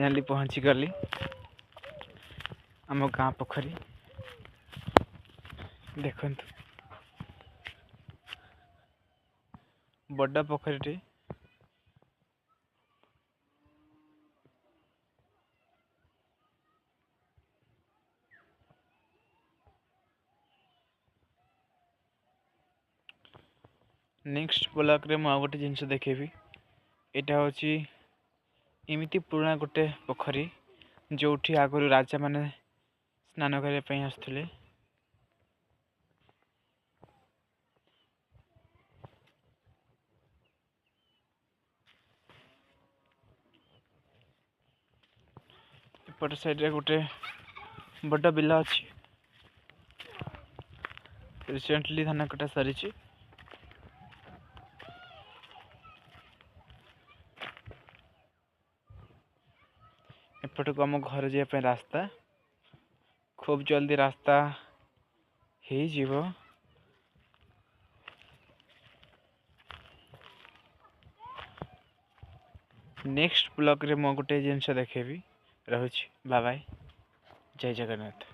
Finally पहुँची गली आम गाँ पोखरी देखंतु बड़ा पोखरी नेक्स्ट ब्लॉक रे मुझे गोटे जिनस देखेबी यहाँ हूँ इमिति पुराना गोटे पोखरी जो आगु राजा माने स्नान करने आसुले। एपट साइड रे गोटे बड़ा बिल अच्छी रिसेंटली धान कटा सारी एपट को आम घर जावाई रास्ता खूब जल्दी रास्ता हो जीवो। नेक्स्ट ब्लॉक रे मो गोटे जिनस देखेबी रहुछि बाय बाय जय जगन्नाथ।